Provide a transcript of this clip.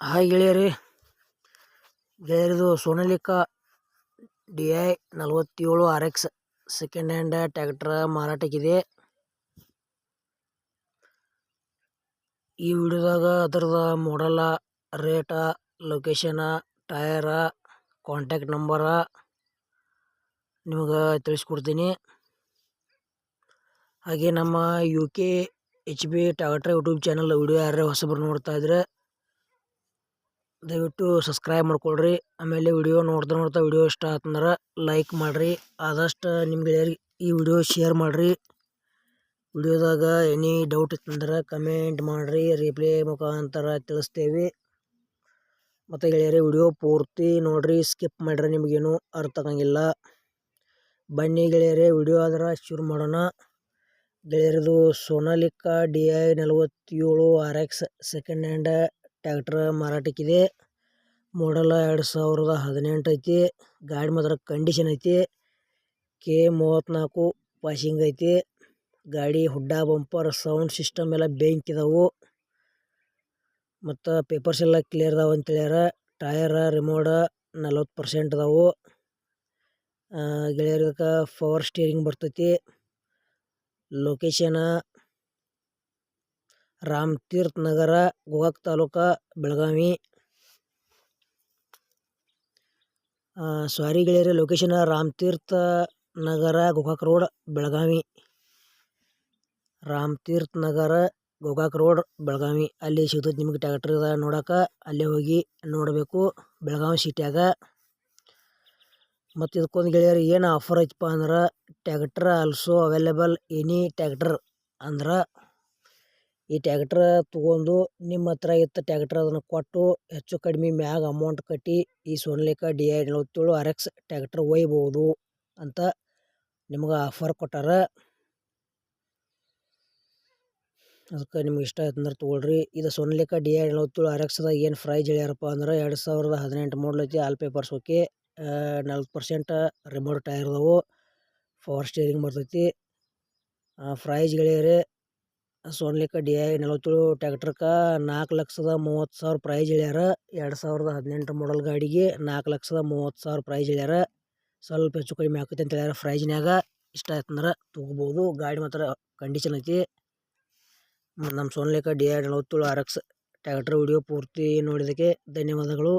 Hi ಗೆಳೆಯರಿದು Sonalika DI 47 RX second hand tractor ಮಾರಾಟಕ್ಕಿದೆ. ಈ ವಿಡಿಯೋದಾಗ ಅದರದ model, rate, location, tyre, contact number ನಿಮಗೆ ತಿಳಿಸ್ಕೊಡ್ತೀನಿ. ಹಾಗೆ ನಮ್ಮ UK HB tractor YouTube channel video ಯಾರು ಹೊಸಬರು ನೋಡ್ತಾ ಇದ್ರೆ ದಯವಿಟ್ಟು ಸಬ್ಸ್ಕ್ರೈಬ್ ಮಾಡ್ಕೊಳ್ರಿ. ಆಮೇಲೆ ವಿಡಿಯೋ ನೋಡ್ತಾ ವಿಡಿಯೋ ಇಷ್ಟ ಆತಂದ್ರೆ ಲೈಕ್ ಮಾಡ್ರಿ. ಆದಷ್ಟು ನಿಮ್ಮ ಗೆಳೆಯರಿಗೆ ಈ ವಿಡಿಯೋ ಶೇರ್ ಮಾಡ್ರಿ. ವಿಡಿಯೋದಾಗ ಎನಿ ಡೌಟ್ ಇತ್ತಂದ್ರೆ ಕಮೆಂಟ್ ಮಾಡ್ರಿ, ರಿಪ್ಲೈ ಮುಖಾಂತರ ತಿಳಿಸ್ತೇವೆ. ಮತ್ತು ಗೆಳೆಯರೇ ವಿಡಿಯೋ ಪೂರ್ತಿ ನೋಡ್ರಿ, ಸ್ಕಿಪ್ ಮಾಡ್ರಿ, ನಿಮಗೇನು ಅರ್ಥ ಆಗಂಗಿಲ್ಲ. ಬನ್ನಿ ಗೆಳೆಯರೇ ವಿಡಿಯೋ ಆದ್ರೆ ಶುರು ಮಾಡೋಣ. ಗೆಳೆಯರದು Sonalika DI 47 RX second hand tractor ಮಾರಾಟಕ್ಕಿದೆ. ಮಾಡಲ 2018 ಐತಿ. ಗಾಡಿ ಮಾತ್ರ ಕಂಡೀಷನ್ ಐತಿ. K34 ಪಾಸಿಂಗ್ ಐತಿ. ಗಾಡಿ ಹುಡ್ಡ ಬಂಪರ್, ಸೌಂಡ್ ಸಿಸ್ಟಮ್ ಎಲ್ಲ ಬೆಂಕಿದಾವು. ಮತ್ತು ಪೇಪರ್ಸ್ ಎಲ್ಲ ಕ್ಲಿಯರ್ ಅದಾವ ಅಂತ ಹೇಳ್ಯಾರ. ಟೈರ್ ರಿಮೋಡ 40% ಅದಾವು. ಗೆಳೆಯರಿಗೆ ಪವರ್ ಸ್ಟೀರಿಂಗ್ ಬರ್ತೈತಿ. ಲೊಕೇಶನ್ ರಾಮತೀರ್ಥ ನಗರ, ಗೋಕಾಕ್ ತಾಲೂಕು, ಬೆಳಗಾವಿ. ಸಾರಿ ಗೆಳೆಯರೇ, ಲೊಕೇಶನ್ ರಾಮತೀರ್ಥ ನಗರ, ಗೋಕಾಕ್ ರೋಡ್, ಬೆಳಗಾವಿ. ರಾಮತೀರ್ಥ ನಗರ, ಗೋಕಾಕ್ ರೋಡ್, ಬೆಳಗಾವಿ. ಅಲ್ಲಿ ಸಿಗ್ತೈತಿ ನಿಮಗೆ ಟ್ರ್ಯಾಕ್ಟರ್ ನೋಡೋಕೆ. ಅಲ್ಲೇ ಹೋಗಿ ನೋಡಬೇಕು, ಬೆಳಗಾವಿ ಸಿಟಿಯಾಗ. ಮತ್ತು ಇದಕ್ಕೊಂದು ಗೆಳೆಯರು ಏನು ಆಫರ್ ಐತಪ್ಪ ಅಂದ್ರೆ, tractor also available any tractor ಅಂದ್ರೆ, ಈ ಟ್ರ್ಯಾಕ್ಟರ್ ತೊಗೊಂಡು ನಿಮ್ಮ ಹತ್ರ ಇತ್ತು ಟ್ರ್ಯಾಕ್ಟರ್ ಅದನ್ನು ಕೊಟ್ಟು ಹೆಚ್ಚು ಕಡಿಮೆ ಮ್ಯಾಗ ಅಮೌಂಟ್ ಕಟ್ಟಿ ಈ ಸೋನಾಲಿಕಾ DI 47 RX ಟ್ರ್ಯಾಕ್ಟರ್ ಒಯ್ಬೋದು ಅಂತ ನಿಮ್ಗೆ ಆಫರ್ ಕೊಟ್ಟಾರ. ಅದಕ್ಕೆ ನಿಮ್ಗೆ ಇಷ್ಟ ಆಯ್ತು ಅಂದ್ರೆ ತೊಗೊಳ್ರಿ. ಇದು ಸೋನಾಲಿಕಾ DI 47 RX ಏನು ಪ್ರೈಸ್ ಹೇಳ್ಯಾರಪ್ಪ ಅಂದ್ರೆ 2018 ಮಾಡಲ್ ಐತಿ. All papers okay. 40% remote tyre ಅದಾವು. ಪವರ್ ಸ್ಟೀರಿಂಗ್ ಬರ್ತೈತಿ. ಪ್ರೈಸ್ ಗೆಳೆಯರೇ, ಸೋನಾಲಿಕಾ DI 47 ಟ್ರ್ಯಾಕ್ಟರ್ಗೆ 4,30,000 ಪ್ರೈಸ್ ಹೇಳ್ಯಾರ. 2018 ಮಾಡಲ್ ಗಾಡಿಗೆ 4,30,000 ಪ್ರೈಸ್ ಹೇಳ್ಯಾರ. ಸ್ವಲ್ಪ ಹೆಚ್ಚು ಕಡಿಮೆ ಆಕೈತಿ ಅಂತ ಹೇಳ್ಯಾರ ಪ್ರೈಜ್ನಾಗ. ಇಷ್ಟ ಆಯ್ತಂದ್ರೆ ತೊಗೋಬೋದು. ಗಾಡಿ ಮಾತ್ರ ಕಂಡೀಷನ್ ಐತಿ. ನಮ್ಮ Sonalika DI 47 RX tractor video ಪೂರ್ತಿ ನೋಡಿದ್ದಕ್ಕೆ ಧನ್ಯವಾದಗಳು.